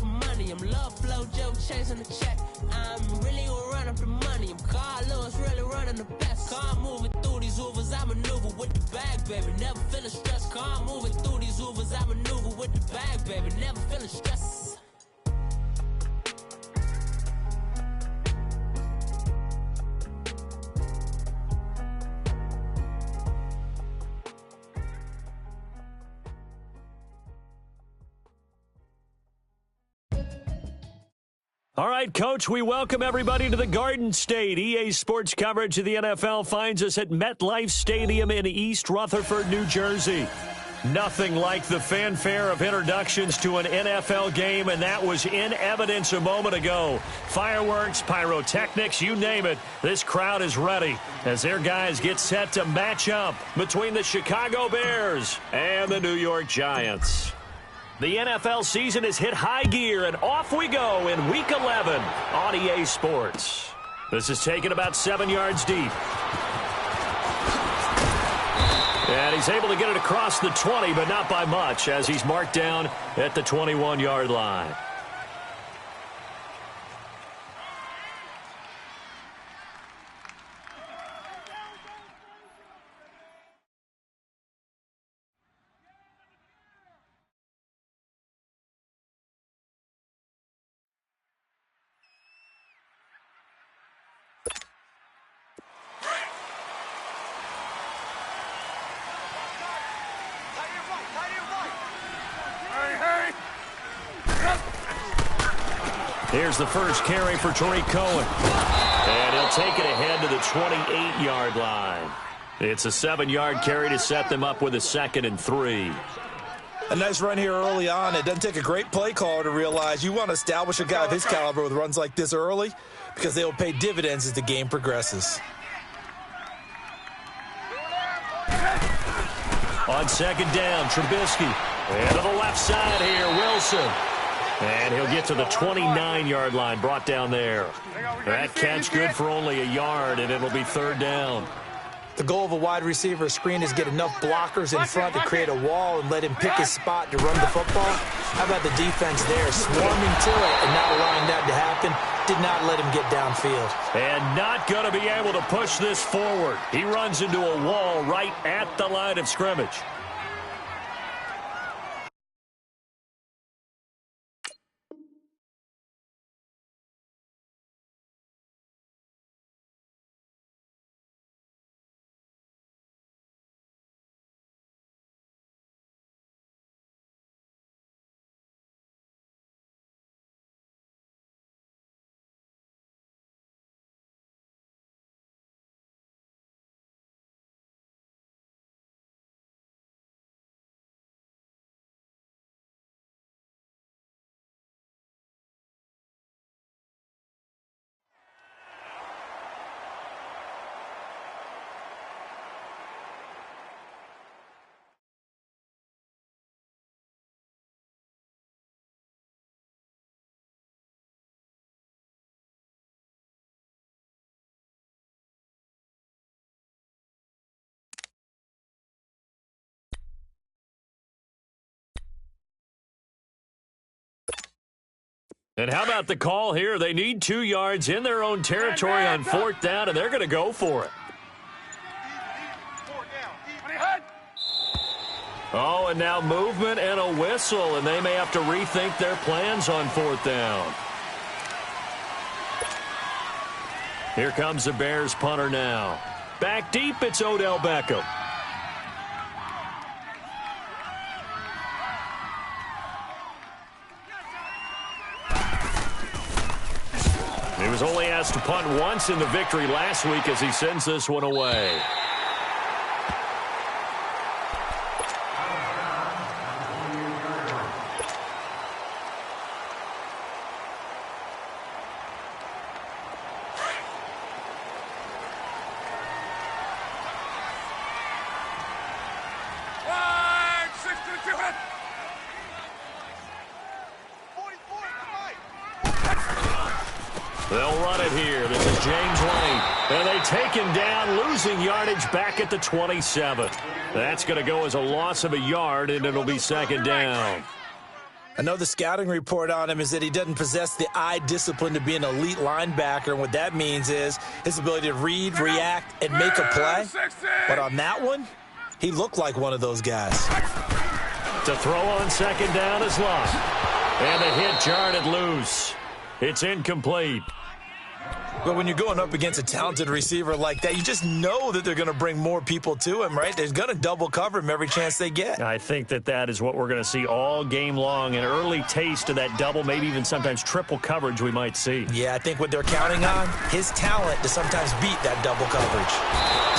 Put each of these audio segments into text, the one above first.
for money. I'm love flow, joke, chasing the check. I'm really gonna run up the money. I'm Carl Lewis, really running the best. Car moving through these Ubers, I maneuver with the bag, baby. Never feeling stressed. Car moving through these Ubers, I maneuver with the bag, baby. Never feeling stressed. All right, Coach, we welcome everybody to the Garden State. EA Sports coverage of the NFL finds us at MetLife Stadium in East Rutherford, New Jersey. Nothing like the fanfare of introductions to an NFL game, and that was in evidence a moment ago. Fireworks, pyrotechnics, you name it. This crowd is ready as their guys get set to match up between the Chicago Bears and the New York Giants. The NFL season has hit high gear, and off we go in Week 11 on EA Sports. This is taken about 7 yards deep. And he's able to get it across the 20, but not by much, as he's marked down at the 21-yard line. Here's the first carry for Tariq Cohen. And he'll take it ahead to the 28-yard line. It's a 7-yard carry to set them up with a 2nd and 3. A nice run here early on. It doesn't take a great play caller to realize you want to establish a guy of his caliber with runs like this early because they will pay dividends as the game progresses. On 2nd down, Trubisky. And to the left side here, Wilson. And he'll get to the 29-yard line, brought down there. That catch good for only a yard, and it'll be 3rd down. The goal of a wide receiver screen is get enough blockers in front to create a wall and let him pick his spot to run the football. How about the defense there, swarming to it and not allowing that to happen? Did not let him get downfield. And not going to be able to push this forward. He runs into a wall right at the line of scrimmage. And how about the call here? They need 2 yards in their own territory on 4th down, and they're going to go for it. Oh, and now movement and a whistle, and they may have to rethink their plans on 4th down. Here comes the Bears punter now. Back deep, it's Odell Beckham. He was only asked to punt once in the victory last week as he sends this one away. They'll run it here. This is James Lane. And they take him down, losing yardage back at the 27. That's going to go as a loss of a yard, and it'll be 2nd down. I know the scouting report on him is that he doesn't possess the eye discipline to be an elite linebacker. And what that means is his ability to read, react, and make a play. But on that one, he looked like one of those guys. To throw on second down is Love. And the hit jarred it loose. It's incomplete. But when you're going up against a talented receiver like that, you just know that they're going to bring more people to him, right? They're going to double cover him every chance they get. I think that is what we're going to see all game long. An early taste of that double, maybe even sometimes triple coverage we might see. Yeah, I think what they're counting on, his talent to sometimes beat that double coverage.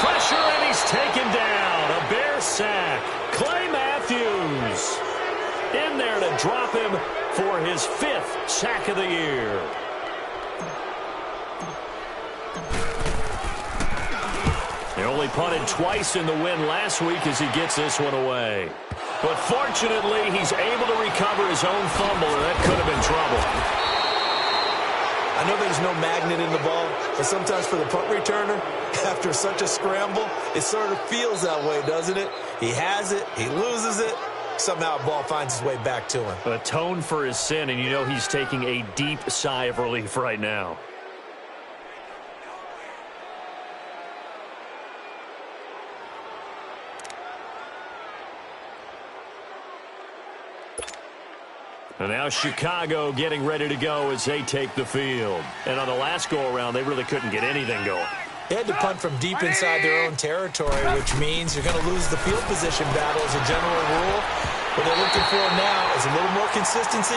Pressure, and he's taken down. A Bear sack. Clay Matthews in there to drop him for his 5th sack of the year. He only punted twice in the win last week as he gets this one away. But fortunately, he's able to recover his own fumble, and that could have been trouble. I know there's no magnet in the ball, but sometimes for the punt returner, after such a scramble, it sort of feels that way, doesn't it? He has it, he loses it, somehow the ball finds its way back to him. Atone for his sin, and you know he's taking a deep sigh of relief right now. And now Chicago getting ready to go as they take the field. And on the last go-around, they really couldn't get anything going. They had to punt from deep inside their own territory, which means you're going to lose the field position battle as a general rule. What they're looking for now is a little more consistency,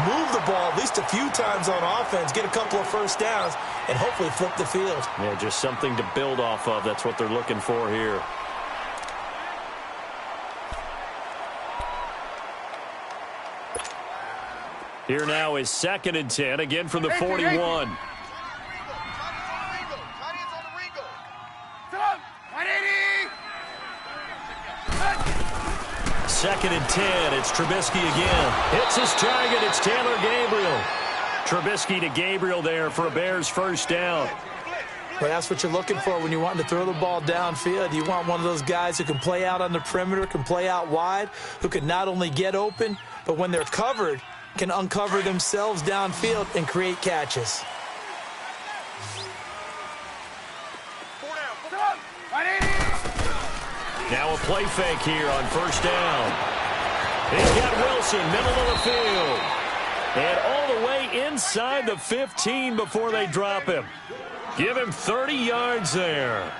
move the ball at least a few times on offense, get a couple of first downs, and hopefully flip the field. Yeah, just something to build off of. That's what they're looking for here. Here now is 2nd and 10, again from the 41. Second and 10, it's Trubisky again. Hits his target, it's Taylor Gabriel. Trubisky to Gabriel there for a Bears first down. Well, that's what you're looking for when you want to throw the ball downfield. You want one of those guys who can play out on the perimeter, can play out wide, who can not only get open, but when they're covered, can uncover themselves downfield and create catches. Now a play fake here on first down. He's got Wilson, middle of the field. And all the way inside the 15 before they drop him. Give him 30 yards there.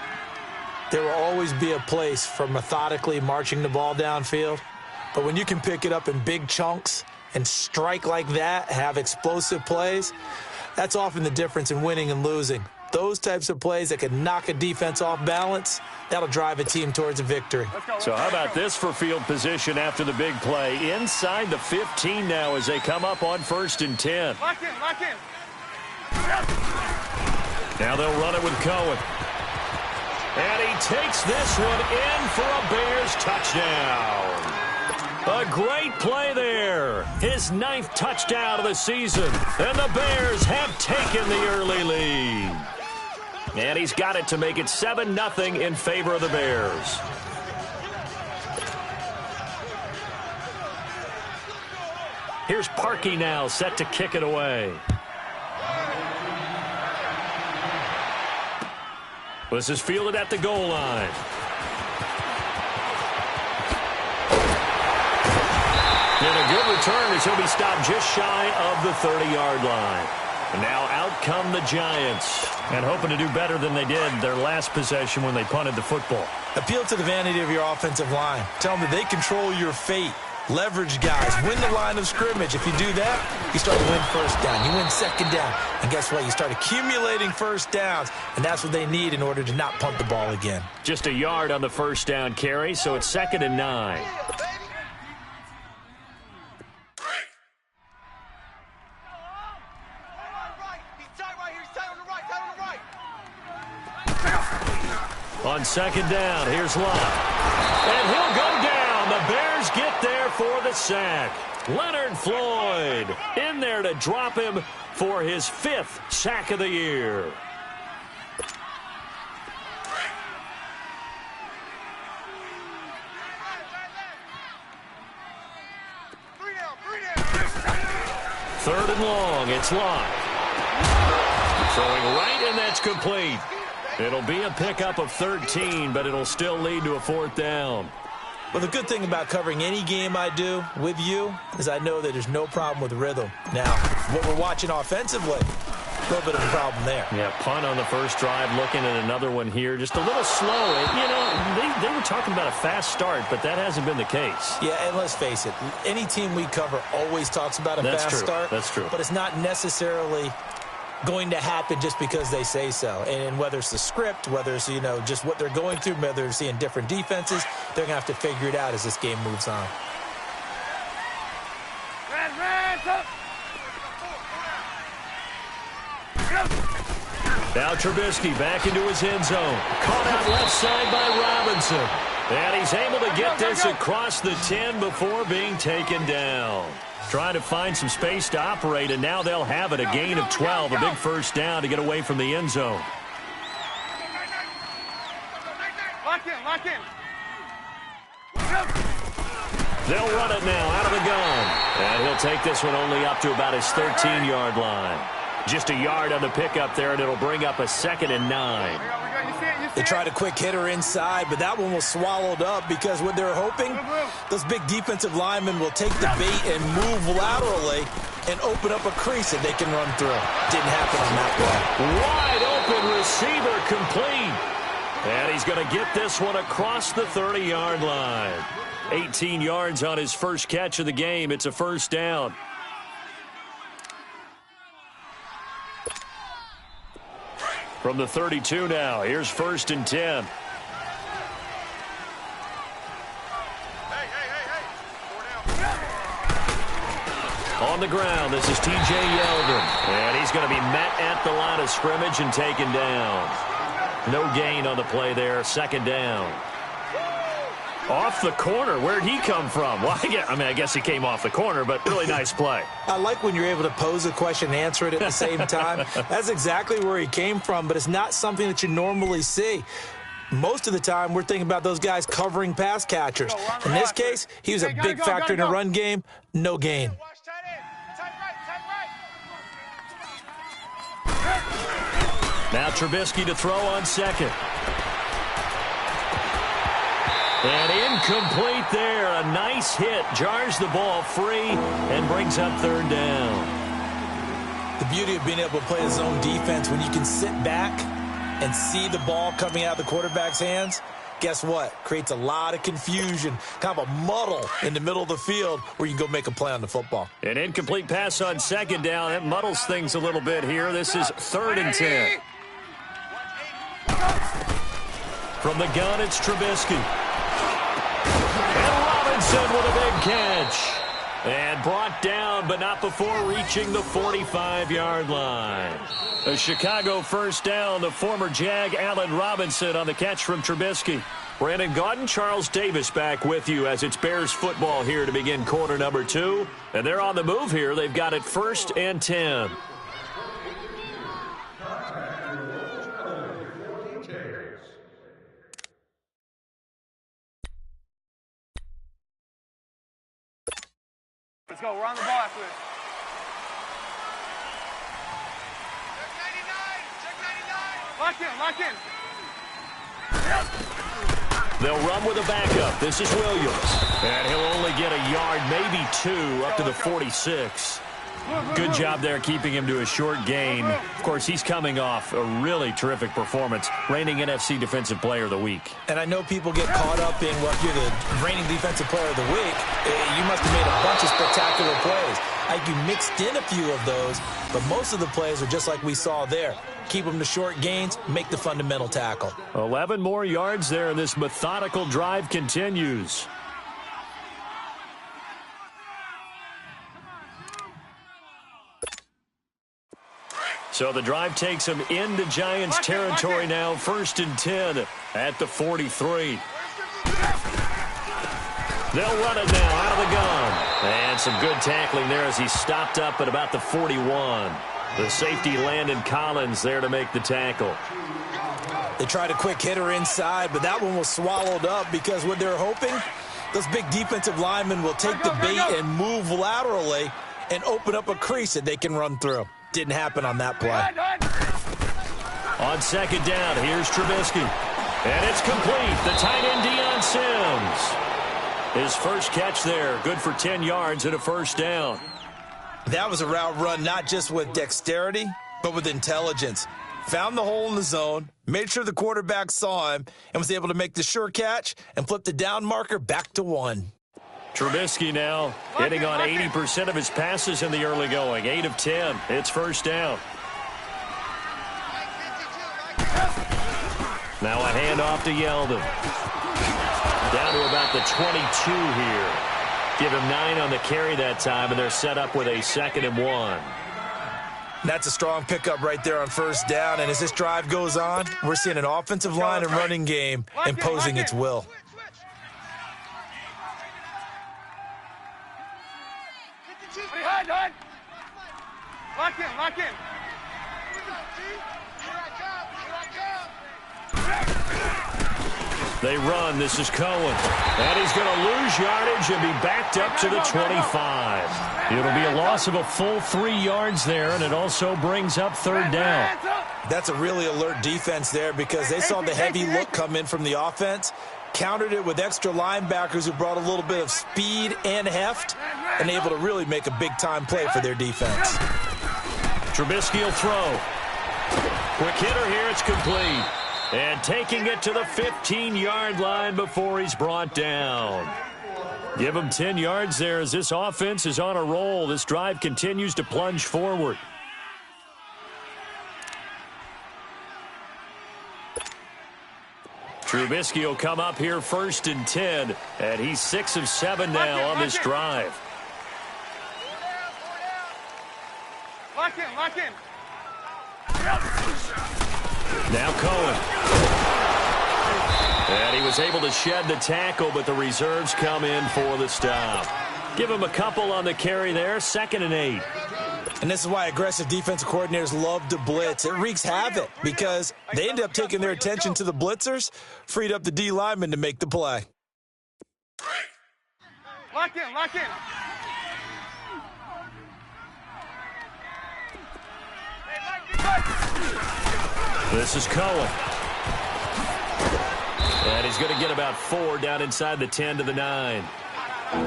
There will always be a place for methodically marching the ball downfield. But when you can pick it up in big chunks and strike like that, have explosive plays, that's often the difference in winning and losing. Those types of plays that can knock a defense off balance, that'll drive a team towards a victory. So how about this for field position after the big play? Inside the 15 now as they come up on 1st and 10. Lock in. Now they'll run it with Cohen. And he takes this one in for a Bears touchdown. A great play there. His 9th touchdown of the season. And the Bears have taken the early lead. And he's got it to make it 7-0 in favor of the Bears. Here's Parkey now set to kick it away. This is fielded at the goal line. And a good return as he'll be stopped just shy of the 30-yard line. And now out come the Giants. And hoping to do better than they did their last possession when they punted the football. Appeal to the vanity of your offensive line. Tell them that they control your fate. Leverage guys. Win the line of scrimmage. If you do that, you start to win first down. You win second down. And guess what? You start accumulating first downs. And that's what they need in order to not punt the ball again. Just a yard on the first down carry, so it's 2nd and 9. On 2nd down, here's Lott. And he'll go down. The Bears get there for the sack. Leonard Floyd in there to drop him for his 5th sack of the year. 3rd and long. It's Locke. Throwing right, and that's complete. It'll be a pickup of 13, but it'll still lead to a 4th down. Well, the good thing about covering any game I do with you is I know that there's no problem with rhythm. Now, what we're watching offensively, a little bit of a problem there. Yeah, punt on the first drive, looking at another one here. Just a little slow. You know, they were talking about a fast start, but that hasn't been the case. Yeah, and let's face it, any team we cover always talks about a fast start. That's true. But it's not necessarily going to happen just because they say so. And whether it's the script, whether it's, you know, just what they're going through, whether they're seeing different defenses, they're going to have to figure it out as this game moves on. Now Trubisky back into his end zone. Caught out left side by Robinson. And he's able to get this across the 10 before being taken down. Trying to find some space to operate, and now they'll have it. A gain of 12, a big first down to get away from the end zone. Lock in. They'll run it now out of the gun. And he'll take this one only up to about his 13-yard line. Just a yard on the pickup there, and it'll bring up a 2nd and 9. They tried a quick hitter inside, but that one was swallowed up because what they're hoping, those big defensive linemen will take the bait and move laterally and open up a crease that they can run through. Didn't happen on that play. Wide open receiver complete. And he's going to get this one across the 30-yard line. 18 yards on his first catch of the game. It's a first down. From the 32 now, here's 1st and 10. On the ground, this is T.J. Yeldon. And he's going to be met at the line of scrimmage and taken down. No gain on the play there, 2nd down. Off the corner. Where'd he come from? Well, I guess he came off the corner, but really nice play. I like when you're able to pose a question and answer it at the same time. That's exactly where he came from, but it's not something that you normally see. Most of the time, we're thinking about those guys covering pass catchers. In this case, he was a big factor in the run game. No gain. Now Trubisky to throw on 2nd. And incomplete there. A nice hit. Jars the ball free and brings up 3rd down. The beauty of being able to play a zone defense when you can sit back and see the ball coming out of the quarterback's hands, guess what? Creates a lot of confusion, kind of a muddle in the middle of the field where you can go make a play on the football. An incomplete pass on 2nd down. That muddles things a little bit here. This is 3rd and 10. From the gun, it's Trubisky. And Robinson with a big catch. And brought down, but not before reaching the 45-yard line. A Chicago first down. The former Jag, Allen Robinson, on the catch from Trubisky. Brandon Gaudin, Charles Davis back with you as it's Bears football here to begin quarter number 2. And they're on the move here. They've got it 1st and 10. Let's go. We're on the ball after this. Check 99. Lock in. They'll run with a backup. This is Williams. And he'll only get a yard, maybe 2, up to the 46. Good job there keeping him to a short gain. Of course, he's coming off a really terrific performance. Reigning NFC Defensive Player of the Week. And I know people get caught up in, well, if you're the reigning Defensive Player of the Week, you must have made a bunch of spectacular plays. You mixed in a few of those, but most of the plays are just like we saw there. Keep them to short gains, make the fundamental tackle. 11 more yards there, and this methodical drive continues. So the drive takes them into Giants territory now. 1st and 10 at the 43. They'll run it now out of the gun. And some good tackling there as he stopped up at about the 41. The safety, Landon Collins, there to make the tackle. They tried a quick hitter inside, but that one was swallowed up because what they're hoping, those big defensive linemen will take the bait and move laterally and open up a crease that they can run through. Didn't happen on that play. On second down, here's Trubisky. And it's complete. The tight end, Deion Sims. His first catch there, good for 10 yards and a first down. That was a route run not just with dexterity, but with intelligence. Found the hole in the zone, made sure the quarterback saw him, and was able to make the sure catch and flip the down marker back to 1. Trubisky now hitting on 80% of his passes in the early going. 8 of 10. It's first down. Now a handoff to Yeldon. Down to about the 22 here. Give him 9 on the carry that time, and they're set up with a 2nd and 1. That's a strong pickup right there on first down, and as this drive goes on, we're seeing an offensive line and running game imposing its will. Lock in, lock in. They run. This is Cohen. And he's going to lose yardage and be backed up to the 25. It'll be a loss of a full 3 yards there, and it also brings up third down. That's a really alert defense there because they saw the heavy look come in from the offense, countered it with extra linebackers who brought a little bit of speed and heft, and able to really make a big-time play for their defense. Trubisky will throw. Quick hitter here. It's complete. And taking it to the 15-yard line before he's brought down. Give him 10 yards there as this offense is on a roll. This drive continues to plunge forward. Trubisky will come up here 1st and 10, and he's 6 of 7 now on this drive. Lock in, lock in. Now Cohen. And he was able to shed the tackle, but the reserves come in for the stop. Give him a couple on the carry there, 2nd and 8. And this is why aggressive defensive coordinators love to blitz. It wreaks havoc because they end up taking their attention to the blitzers, freed up the D lineman to make the play. Lock in, lock in. This is Cohen. And he's going to get about 4 down inside the 10 to the 9.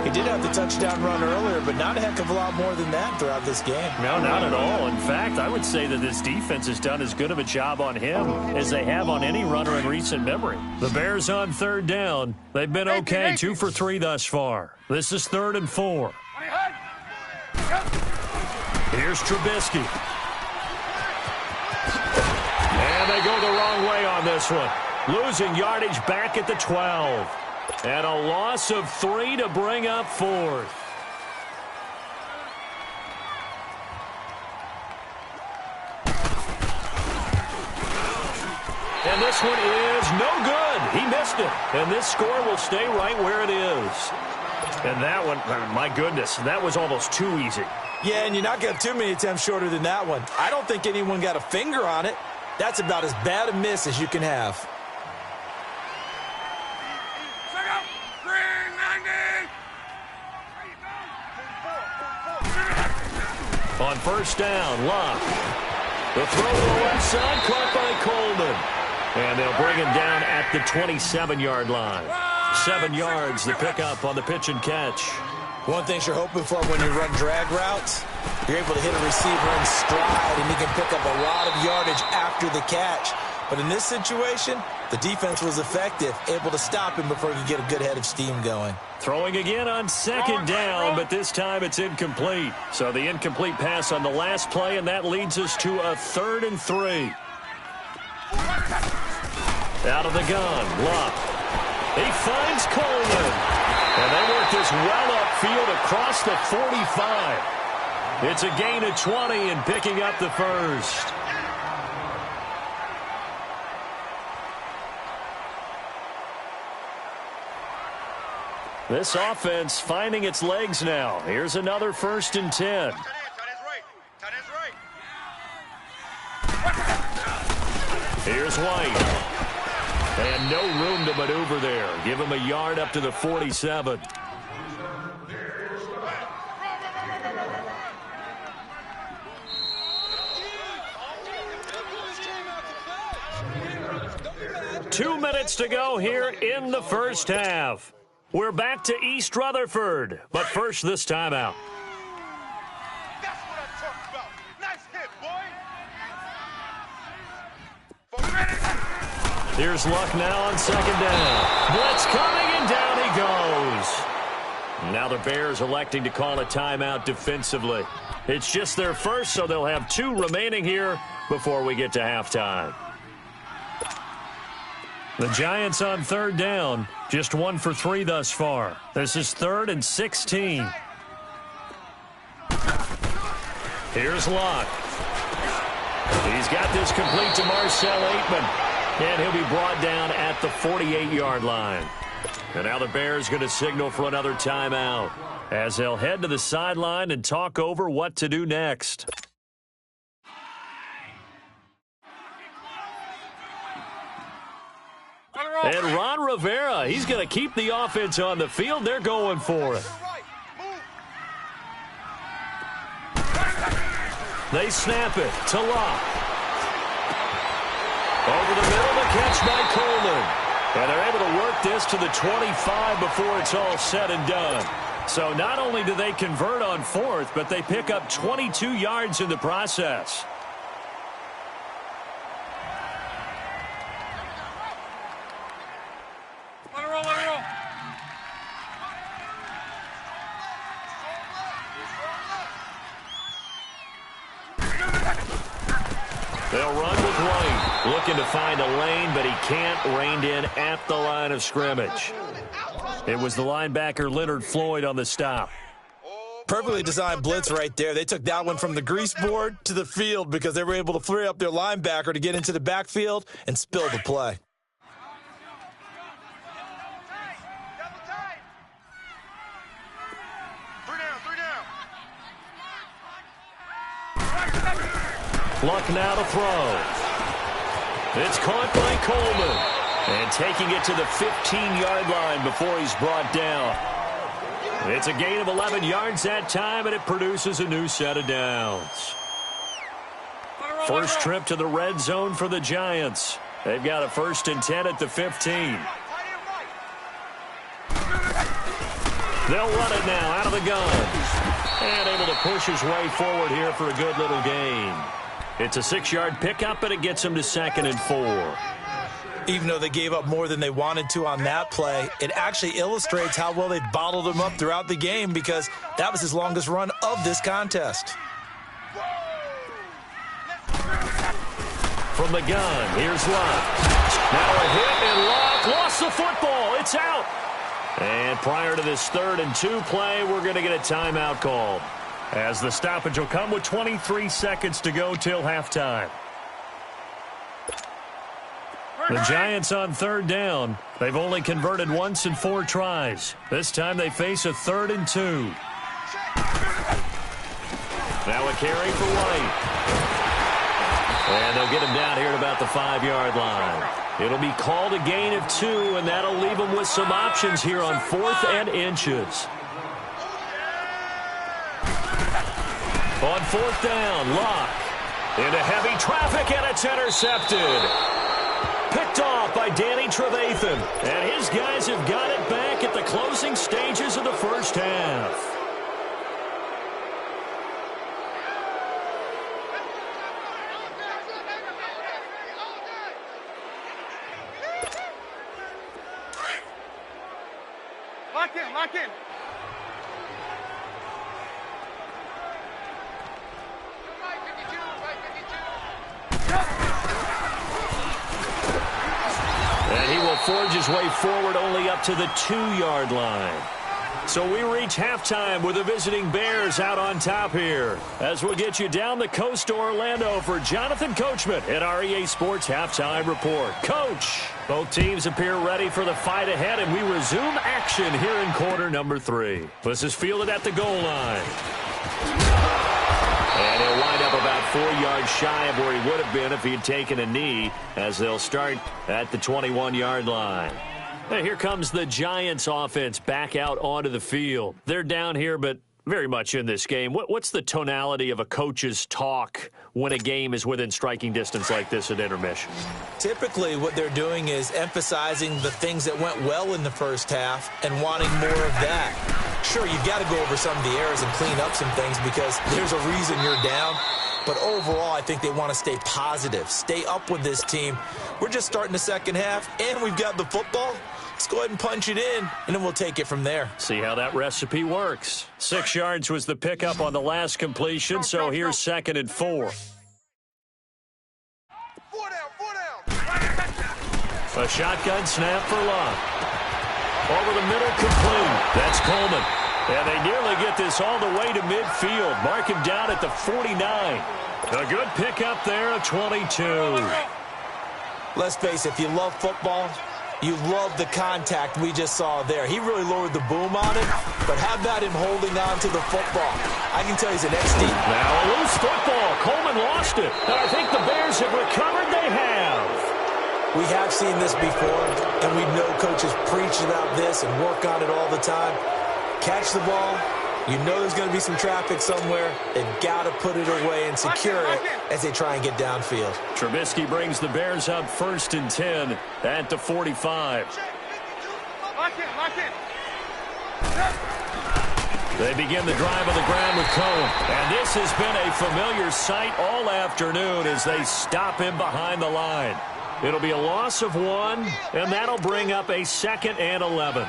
He did have the touchdown run earlier, but not a heck of a lot more than that throughout this game. No, not at all. In fact, I would say that this defense has done as good of a job on him as they have on any runner in recent memory. The Bears on third down. They've been okay, 2 for 3 thus far. This is 3rd and 4. Here's Trubisky. And they go the wrong way on this one. Losing yardage back at the 12. And a loss of 3 to bring up 4th. And this one is no good. He missed it. And this score will stay right where it is. And that one, my goodness, that was almost too easy. Yeah, and you're not going to have too many attempts shorter than that one. I don't think anyone got a finger on it. That's about as bad a miss as you can have. On first down, Locke. The throw to the left side, caught by Coleman. And they'll bring him down at the 27-yard line. 7 yards, the pickup on the pitch and catch. One thing you're hoping for when you run drag routes, you're able to hit a receiver in stride, and he can pick up a lot of yardage after the catch. But in this situation, the defense was effective, able to stop him before he could get a good head of steam going. Throwing again on second down, but this time it's incomplete. So the incomplete pass on the last play, and that leads us to a 3rd and 3. Out of the gun, Locke. He finds Coleman. And they work this well upfield across the 45. It's a gain of 20 and picking up the first. This offense finding its legs now. Here's another 1st and 10. Here's White. And no room to maneuver there. Give him a yard up to the 47. 2 minutes to go here in the first half. We're back to East Rutherford, but first this timeout. That's what I'm talking about. Nice hit, boy. Here's Luck now on second down. Blitz coming, and down he goes. Now the Bears electing to call a timeout defensively. It's just their first, so they'll have 2 remaining here before we get to halftime. The Giants on third down, just 1 for 3 thus far. This is 3rd and 16. Here's Luck. He's got this complete to Marcel Aitman, and he'll be brought down at the 48-yard line. And now the Bears going to signal for another timeout as they'll head to the sideline and talk over what to do next. And Ron Rivera, he's going to keep the offense on the field. They're going for it. They snap it to Locke. Over the middle, the catch by Coleman. And they're able to work this to the 25 before it's all said and done. So not only do they convert on 4th, but they pick up 22 yards in the process. They'll run with White, looking to find a lane, but he can't, reined in at the line of scrimmage. It was the linebacker Leonard Floyd on the stop. Perfectly designed blitz right there. They took that one from the grease board to the field because they were able to free up their linebacker to get into the backfield and spill the play. Luck now to throw. It's caught by Coleman. And taking it to the 15-yard line before he's brought down. It's a gain of 11 yards that time, and it produces a new set of downs. First trip to the red zone for the Giants. They've got a 1st and 10 at the 15. They'll run it now out of the gun. And able to push his way forward here for a good little gain. It's a 6-yard pickup, and it gets him to 2nd and 4. Even though they gave up more than they wanted to on that play, it actually illustrates how well they bottled him up throughout the game because that was his longest run of this contest. From the gun, here's Luck. Now a hit, and Luck lost the football. It's out. And prior to this 3rd and 2 play, we're going to get a timeout called, as the stoppage will come with 23 seconds to go till halftime. The Giants on 3rd down. They've only converted once in 4 tries. This time they face a 3rd and 2. Now a carry for White. And they'll get him down here at about the 5-yard line. It'll be called a gain of 2, and that'll leave them with some options here on 4th and inches. On 4th down, Luck into heavy traffic, and it's intercepted. Picked off by Danny Trevathan, and his guys have got it back at the closing stages of the first half. Lock in, lock in. And he will forge his way forward only up to the 2-yard line. So we reach halftime with the visiting Bears out on top here, as we'll get you down the coast to Orlando for Jonathan Coachman at our EA Sports Halftime Report. Coach, both teams appear ready for the fight ahead, and we resume action here in quarter number 3. This is fielded at the goal line. And he'll wind up about 4 yards shy of where he would have been if he had taken a knee, as they'll start at the 21-yard line. And here comes the Giants offense back out onto the field. They're down here, but very much in this game. What's the tonality of a coach's talk when a game is within striking distance like this at intermission? Typically, what they're doing is emphasizing the things that went well in the first half and wanting more of that. Sure, you've got to go over some of the errors and clean up some things because there's a reason you're down. But overall, I think they want to stay positive, stay up with this team. We're just starting the second half, and we've got the football. Let's go ahead and punch it in, and then we'll take it from there. See how that recipe works. 6 yards was the pickup on the last completion, so here's 2nd and 4. 4 down. A shotgun snap for Love. Over the middle, complete. That's Coleman. And they nearly get this all the way to midfield. Mark him down at the 49. A good pickup there, a 22. Let's face it, if you love football, you love the contact we just saw there. He really lowered the boom on it, but how about him holding on to the football? I can tell he's an XD. Now a loose football. Coleman lost it. And I think the Bears have recovered. They have. We have seen this before, and we know coaches preach about this and work on it all the time. Catch the ball. You know there's going to be some traffic somewhere. They've got to put it away and secure it as they try and get downfield. Trubisky brings the Bears up 1st and 10 at the 45. Lock in. They begin the drive on the ground with Cohen. And this has been a familiar sight all afternoon as they stop him behind the line. It'll be a loss of 1, and that'll bring up a 2nd and 11.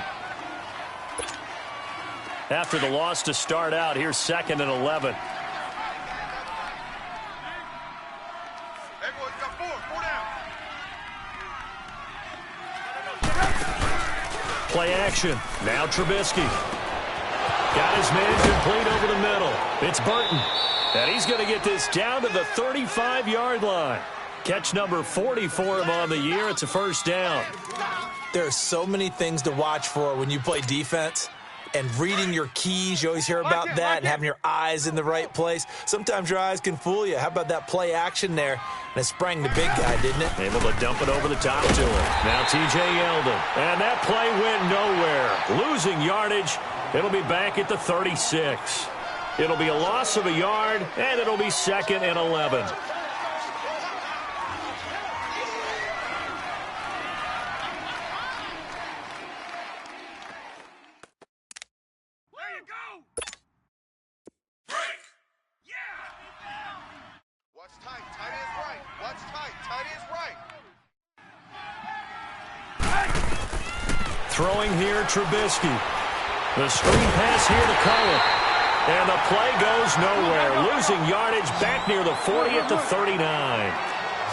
After the loss to start out, here's 2nd and 11. Hey, boys, got 4 down. Play action. Now Trubisky. Got his man complete over the middle. It's Burton. And he's going to get this down to the 35-yard line. Catch number 40 for him on the year. It's a 1st down. There are so many things to watch for when you play defense. And reading your keys, you always hear about that, and having your eyes in the right place. Sometimes your eyes can fool you. How about that play action there? And it sprang the big guy, didn't it? Able to dump it over the top to him. Now T.J. Yeldon. And that play went nowhere. Losing yardage. It'll be back at the 36. It'll be a loss of a yard, and it'll be 2nd and 11. Throwing here, Trubisky. The screen pass here to Cohen. And the play goes nowhere. Losing yardage back near the 40 at the 39.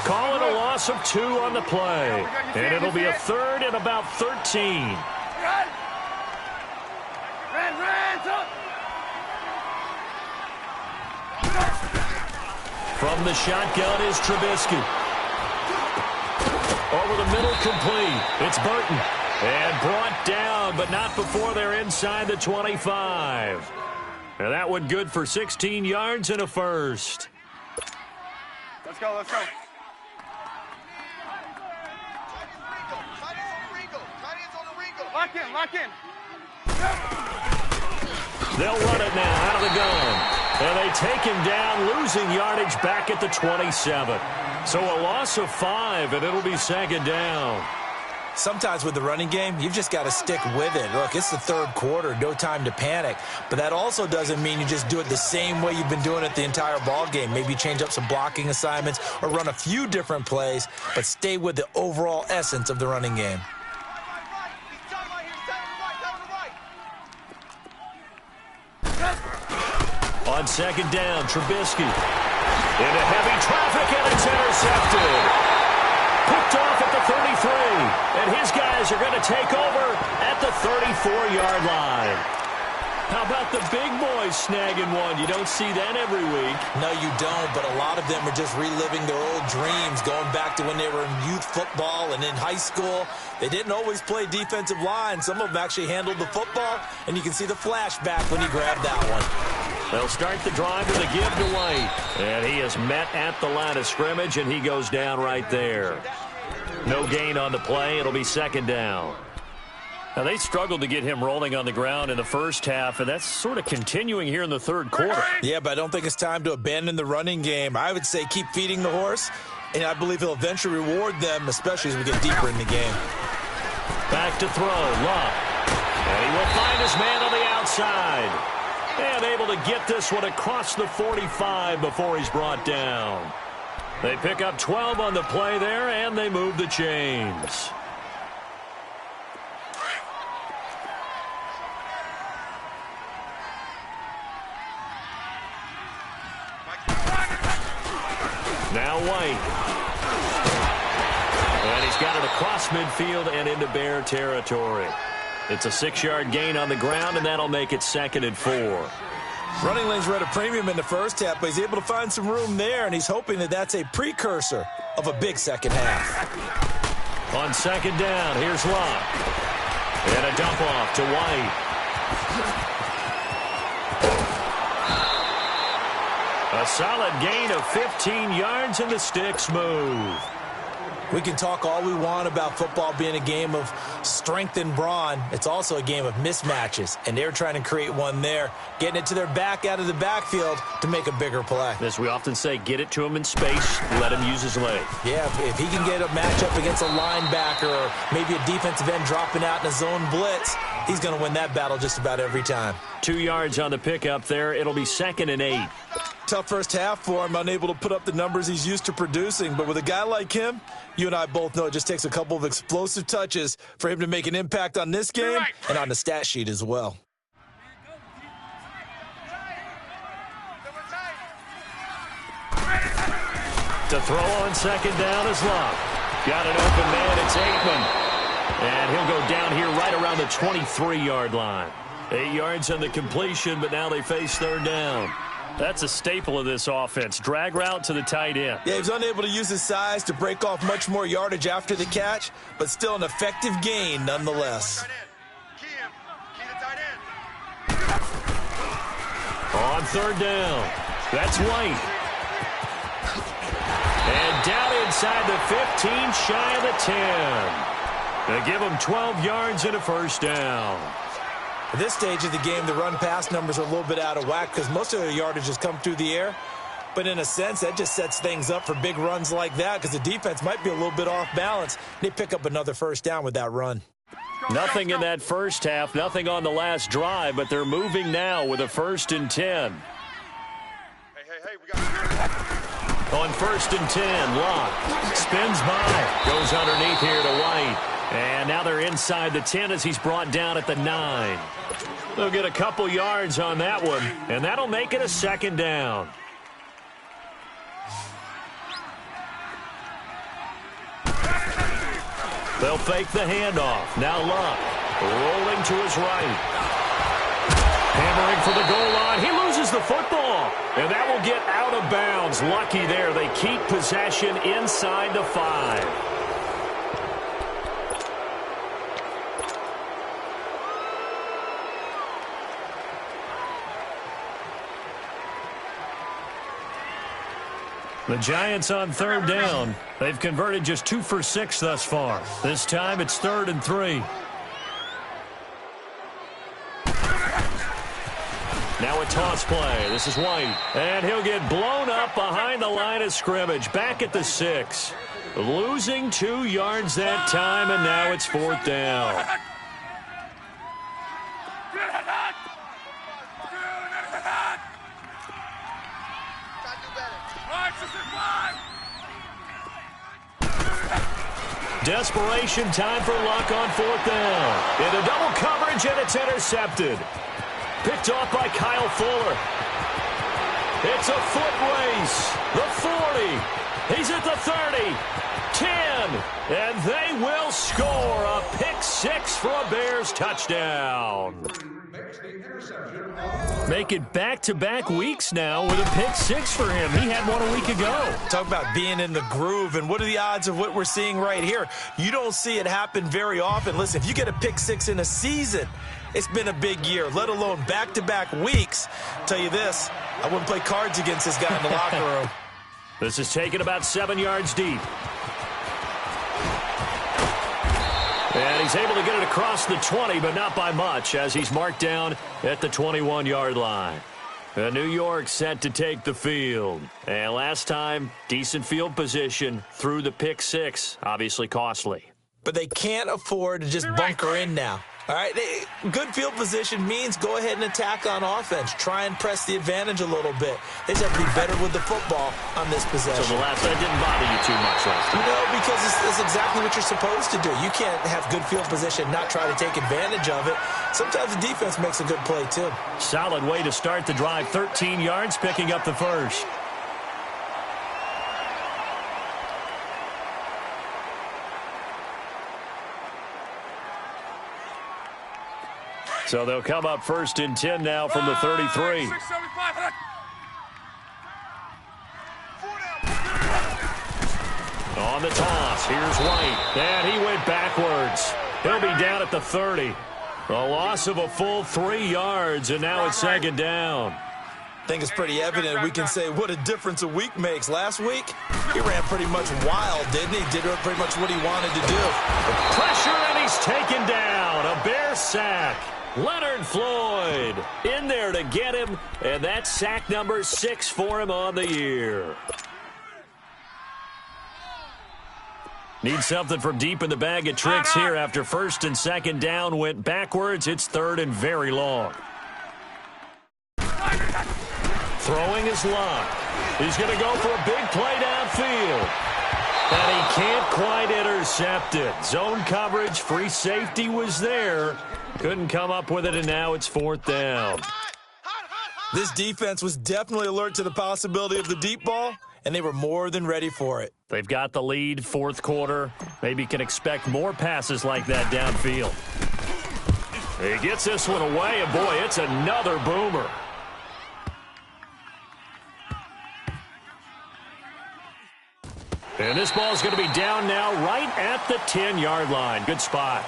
Calling a loss of 2 on the play. And it'll be a 3rd and about 13. From the shotgun is Trubisky. Over the middle, complete. It's Burton. And brought down, but not before they're inside the 25. And that one good for 16 yards and a 1st. Let's go. Lock in. They'll run it now out of the gun. And they take him down, losing yardage back at the 27. So a loss of 5, and it'll be 2nd down. Sometimes with the running game, you've just got to stick with it. Look, it's the 3rd quarter, no time to panic. But that also doesn't mean you just do it the same way you've been doing it the entire ball game. Maybe change up some blocking assignments or run a few different plays, but stay with the overall essence of the running game. On 2nd down, Trubisky. Into heavy traffic, and it's intercepted. Picked off at the 33, and his guys are going to take over at the 34-yard line. How about the big boys snagging one? You don't see that every week. No, you don't, but a lot of them are just reliving their old dreams, going back to when they were in youth football and in high school. They didn't always play defensive line. Some of them actually handled the football, and you can see the flashback when he grabbed that one. They'll start the drive with a give to White. And he is met at the line of scrimmage, and he goes down right there. No gain on the play. It'll be 2nd down. Now, they struggled to get him rolling on the ground in the first half, and that's sort of continuing here in the third quarter. Yeah, but I don't think it's time to abandon the running game. I would say keep feeding the horse, and I believe he'll eventually reward them, especially as we get deeper in the game. Back to throw, Love. And he will find his man on the outside. And able to get this one across the 45 before he's brought down. They pick up 12 on the play there, and they move the chains. Now White. And he's got it across midfield and into Bear territory. It's a 6-yard gain on the ground, and that'll make it 2nd and 4. Running lanes were at a premium in the first half, but he's able to find some room there, and he's hoping that that's a precursor of a big second half. On 2nd down, here's Locke. And a dump off to White. A solid gain of 15 yards, and the sticks move. We can talk all we want about football being a game of strength and brawn. It's also a game of mismatches, and they're trying to create one there, getting it to their back out of the backfield to make a bigger play. As we often say, get it to him in space, let him use his leg. Yeah, if he can get a matchup against a linebacker or maybe a defensive end dropping out in a zone blitz, he's going to win that battle just about every time. 2 yards on the pickup there. It'll be 2nd and 8. Tough first half for him, unable to put up the numbers he's used to producing. But with a guy like him, you and I both know it just takes a couple of explosive touches for him to make an impact on this game and on the stat sheet as well. To throw on 2nd down is Locke. Got an open man, it's Aikman. And he'll go down here right around the 23-yard line. 8 yards on the completion, but now they face 3rd down. That's a staple of this offense. Drag route to the tight end. Yeah, he was unable to use his size to break off much more yardage after the catch, but still an effective gain nonetheless. On 3rd down, that's White. And down inside the 15, shy of the 10. They give him 12 yards and a 1st down. At this stage of the game, the run-pass numbers are a little bit out of whack because most of their yardage has come through the air. But in a sense, that just sets things up for big runs like that because the defense might be a little bit off balance. They pick up another 1st down with that run. Nothing in that first half, nothing on the last drive, but they're moving now with a 1st and 10. Hey, we got... On 1st and 10, Locke spins by, goes underneath here to White. And now they're inside the 10 as he's brought down at the 9. They'll get a couple yards on that one, and that'll make it a 2nd down. They'll fake the handoff. Now Locke rolling to his right. Hammering for the goal line. He loses the football, and that will get out of bounds. Lucky there. They keep possession inside the 5. The Giants on 3rd down. They've converted just 2 for 6 thus far. This time it's 3rd and 3. Now a toss play. This is White. And he'll get blown up behind the line of scrimmage. Back at the 6. Losing 2 yards that time, and now it's 4th down. Desperation time for Luck on 4th down. Into double coverage, and it's intercepted. Picked off by Kyle Fuller. It's a foot race. The 40. He's at the 30. 10. And they will score a pick 6 for a Bears touchdown. Make it back-to-back weeks now with a pick 6 for him. He had one a week ago. Talk about being in the groove, and what are the odds of what we're seeing right here? You don't see it happen very often. Listen, if you get a pick 6 in a season, it's been a big year, let alone back-to-back weeks. I'll tell you this, I wouldn't play cards against this guy in the locker room. This is taken about 7 yards deep. And he's able to get it across the 20, but not by much, as he's marked down at the 21-yard line. New York set to take the field. And last time, decent field position through the pick six. Obviously costly. But they can't afford to just bunker in now. All right, good field position means go ahead and attack on offense. Try and press the advantage a little bit. They just have to be better with the football on this possession. So the last that didn't bother you too much last time. No, because it's exactly what you're supposed to do. You can't have good field position, not try to take advantage of it. Sometimes the defense makes a good play, too. Solid way to start the drive. 13 yards, picking up the first. So they'll come up 1st and 10 now from the 33. On the toss, here's White. And he went backwards. He'll be down at the 30. A loss of a full 3 yards, and now it's 2nd down. I think it's pretty evident. We can say what a difference a week makes. Last week, he ran pretty much wild, didn't he? Did pretty much what he wanted to do. Pressure, and he's taken down. A Bear sack. Leonard Floyd in there to get him, and that's sack number 6 for him on the year. Need something from deep in the bag of tricks here after 1st and 2nd down went backwards. It's 3rd and very long. Throwing his lock. He's going to go for a big play downfield. And he can't quite intercept it. Zone coverage, free safety was there. Couldn't come up with it, and now it's 4th down. This defense was definitely alert to the possibility of the deep ball, and they were more than ready for it. They've got the lead, 4th quarter. Maybe can expect more passes like that downfield. He gets this one away, and boy, it's another boomer. And this ball's going to be down now right at the 10-yard line. Good spot.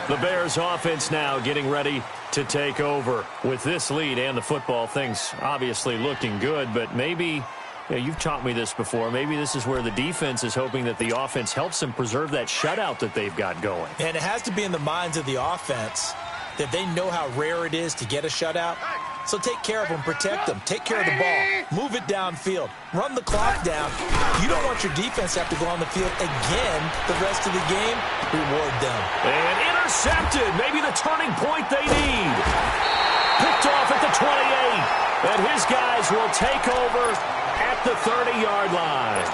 The Bears offense now getting ready to take over. With this lead and the football, things obviously looking good, but maybe, you've taught me this before, maybe this is where the defense is hoping that the offense helps them preserve that shutout that they've got going. And it has to be in the minds of the offense that they know how rare it is to get a shutout. So take care of them, protect them, take care of the ball, move it downfield, run the clock down. You don't want your defense to have to go on the field again the rest of the game. Reward them. And intercepted, maybe the turning point they need. Picked off at the 28, and his guys will take over at the 30-yard line.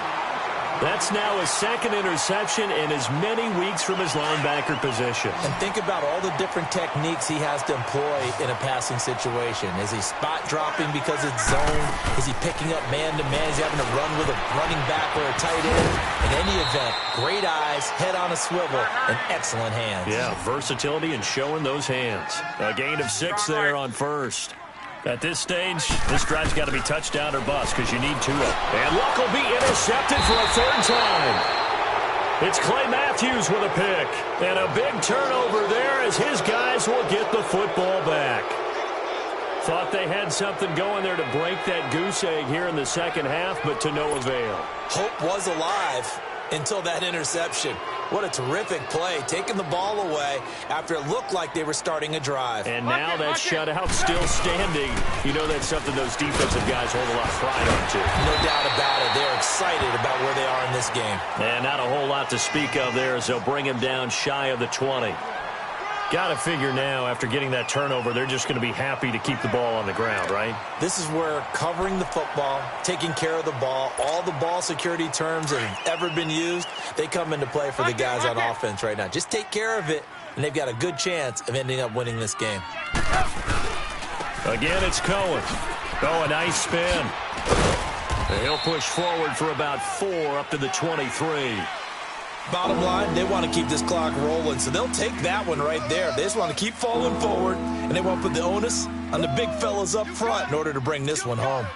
That's now his 2nd interception in as many weeks from his linebacker position. And think about all the different techniques he has to employ in a passing situation. Is he spot dropping because it's zone? Is he picking up man-to-man? Is he having to run with a running back or a tight end? In any event, great eyes, head on a swivel, and excellent hands. Yeah, versatility and showing those hands. A gain of 6 there on 1st. At this stage, this drive's got to be touchdown or bust because you need 2 of them. And Luck will be intercepted for a 3rd time. It's Clay Matthews with a pick. And a big turnover there as his guys will get the football back. Thought they had something going there to break that goose egg here in the 2nd half, but to no avail. Hope was alive until that interception. What a terrific play, taking the ball away after it looked like they were starting a drive. And now that shutout still standing. You know that's something those defensive guys hold a lot of pride on, too. No doubt about it. They're excited about where they are in this game. And not a whole lot to speak of there as they'll bring him down shy of the 20. Got to figure now, after getting that turnover, they're just going to be happy to keep the ball on the ground, right? This is where covering the football, taking care of the ball, all the ball security terms that have ever been used, they come into play for the guys on offense right now. Just take care of it, and they've got a good chance of ending up winning this game. Again, it's Cohen. Oh, a nice spin. And he'll push forward for about 4 up to the 23. Bottom line, they want to keep this clock rolling, so they'll take that one right there. They just want to keep falling forward, and they want to put the onus on the big fellas up front in order to bring this one home.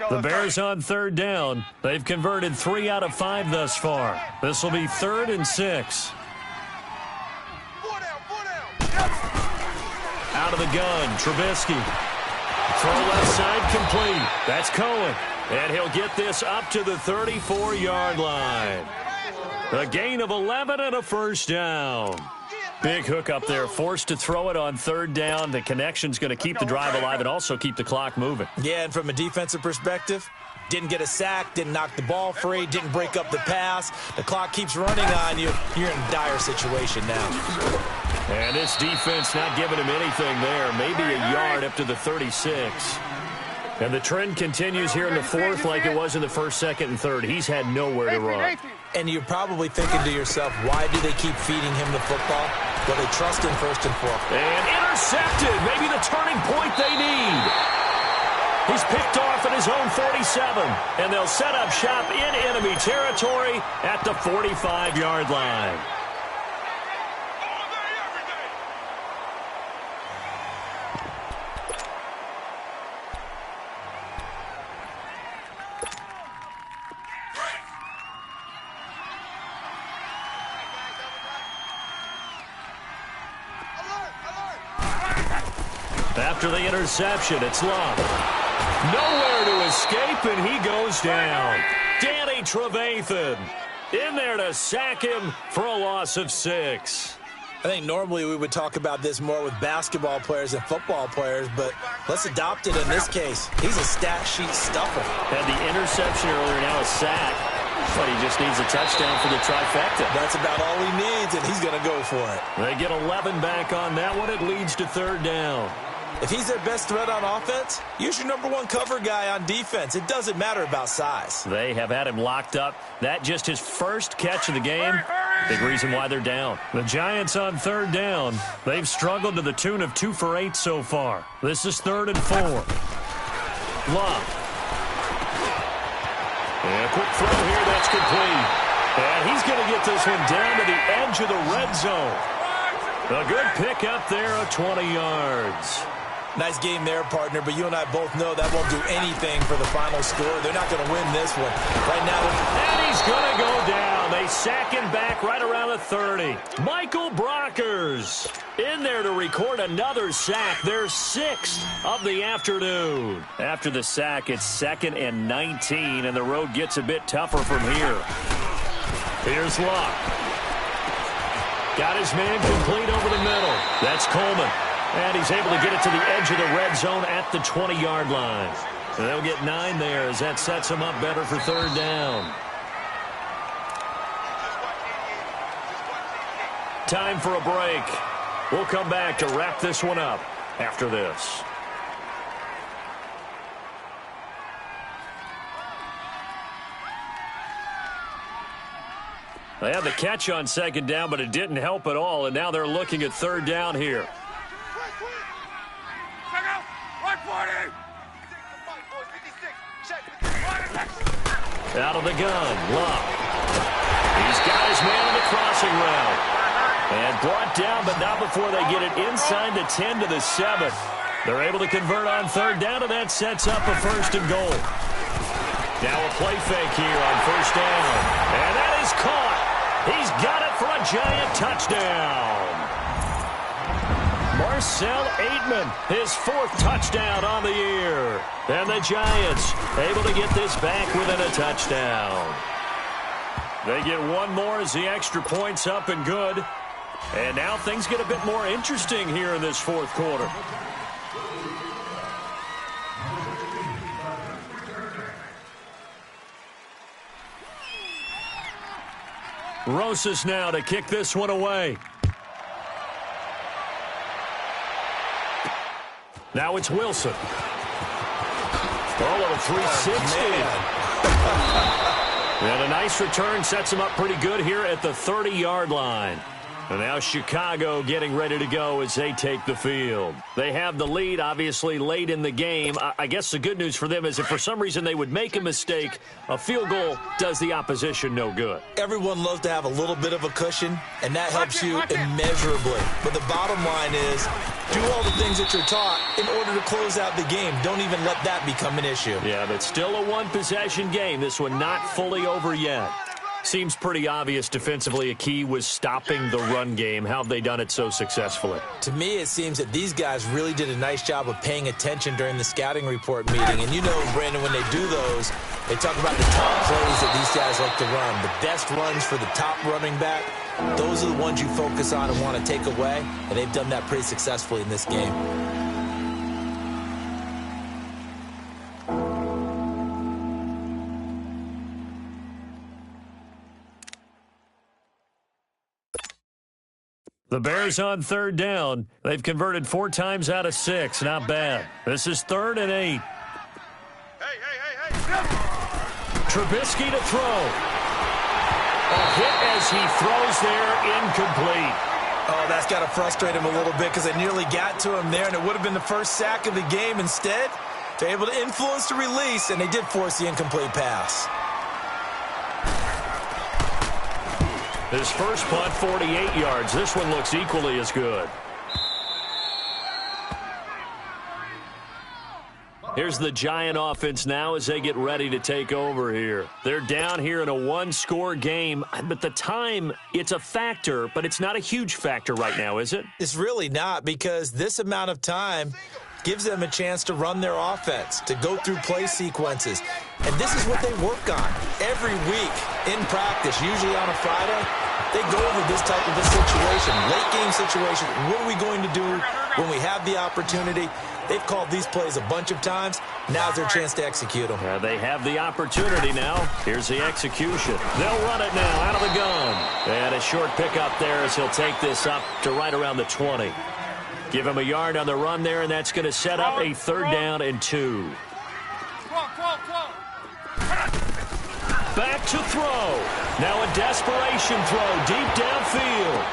The Bears on 3rd down. They've converted 3 out of 5 thus far. This will be 3rd and 6. Out of the gun, Trubisky. Throw left side complete. That's Cohen. And he'll get this up to the 34-yard line. A gain of 11 and a first down. Big hook up there, forced to throw it on third down. The connection's going to keep the drive alive and also keep the clock moving. Yeah, and from a defensive perspective, didn't get a sack, didn't knock the ball free, didn't break up the pass. The clock keeps running on you. You're in a dire situation now. And this defense not giving him anything there. Maybe a yard up to the 36. And the trend continues here in the fourth like it was in the first, second, and third. He's had nowhere to run. And you're probably thinking to yourself, why do they keep feeding him the football? Well, they trust him first and foremost. And intercepted. Maybe the turning point they need. He's picked off at his own 47. And they'll set up shop in enemy territory at the 45-yard line. After the interception, it's Love. Nowhere to escape, and he goes down. Danny Trevathan in there to sack him for a loss of 6. I think normally we would talk about this more with basketball players and football players, but let's adopt it in this case. He's a stat sheet stuffer. Had the interception earlier, now a sack. But he just needs a touchdown for the trifecta. That's about all he needs, and he's going to go for it. They get 11 back on that one. It leads to third down. If he's their best threat on offense, use your number one cover guy on defense. It doesn't matter about size. They have had him locked up. That just his first catch of the game. Big reason why they're down. The Giants on third down. They've struggled to the tune of 2 for 8 so far. This is 3rd and 4. Love. And a quick throw here. That's complete. And he's going to get this one down to the edge of the red zone. A good pick up there of 20 yards. Nice game there, partner, but you and I both know that won't do anything for the final score. They're not going to win this one. Right now, and he's going to go down. They sack him back right around the 30. Michael Brockers in there to record another sack. Their 6th of the afternoon. After the sack, it's 2nd and 19, and the road gets a bit tougher from here. Here's Locke. Got his man complete over the middle. That's Coleman. And he's able to get it to the edge of the red zone at the 20-yard line. And they'll get 9 there as that sets them up better for third down. Time for a break. We'll come back to wrap this one up after this. They had the catch on second down, but it didn't help at all, and now they're looking at third down here. Out of the gun, Love. He's got his man on the crossing route. And brought down, but not before they get it inside the 10 to the 7. They're able to convert on third down, and that sets up a 1st and goal. Now a play fake here on first down. And that is caught. He's got it for a Giant touchdown. Marcel Aitman, his 4th touchdown on the year. And the Giants able to get this back within a touchdown. They get one more as the extra point's up and good. And now things get a bit more interesting here in this 4th quarter. Rosas now to kick this one away. Now it's Wilson. Oh, a 360. And a nice return sets him up pretty good here at the 30-yard line. And now Chicago getting ready to go as they take the field. They have the lead, obviously, late in the game. I guess the good news for them is if for some reason they would make a mistake, a field goal does the opposition no good. Everyone loves to have a little bit of a cushion, and that helps you immeasurably. But the bottom line is, do all the things that you're taught in order to close out the game. Don't even let that become an issue. Yeah, but still a one-possession game. This one not fully over yet. Seems pretty obvious defensively a key was stopping the run game. How have they done it so successfully? To me, it seems that these guys really did a nice job of paying attention during the scouting report meeting. And you know, Brandon, when they do those, they talk about the top plays that these guys like to run. The best runs for the top running back, those are the ones you focus on and want to take away. And they've done that pretty successfully in this game. The Bears on third down. They've converted 4 times out of 6. Not bad. This is 3rd and 8. Hey. Trubisky to throw. A hit as he throws there, incomplete. Oh, that's got to frustrate him a little bit because they nearly got to him there, and it would have been the first sack of the game. Instead, they're able to influence the release, and they did force the incomplete pass. His first punt, 48 yards. This one looks equally as good. Here's the Giant offense now as they get ready to take over here. They're down here in a 1-score game, but the time, it's a factor, but it's not a huge factor right now, is it? It's really not, because this amount of time gives them a chance to run their offense, to go through play sequences. And this is what they work on every week in practice, usually on a Friday. They go over this type of a situation, late game situation. What are we going to do when we have the opportunity? They've called these plays a bunch of times. Now's their chance to execute them. They have the opportunity now. Here's the execution. They'll run it now out of the gun. And a short pickup there as he'll take this up to right around the 20. Give him a yard on the run there, and that's going to set up a 3rd down and 2. Back to throw. Now a desperation throw deep downfield.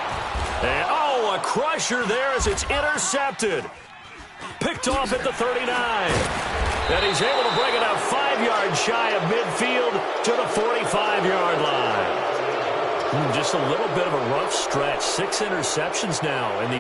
And, a crusher there as it's intercepted. Picked off at the 39. And he's able to bring it out 5 yards shy of midfield to the 45-yard line. Just a little bit of a rough stretch. 6 interceptions now in the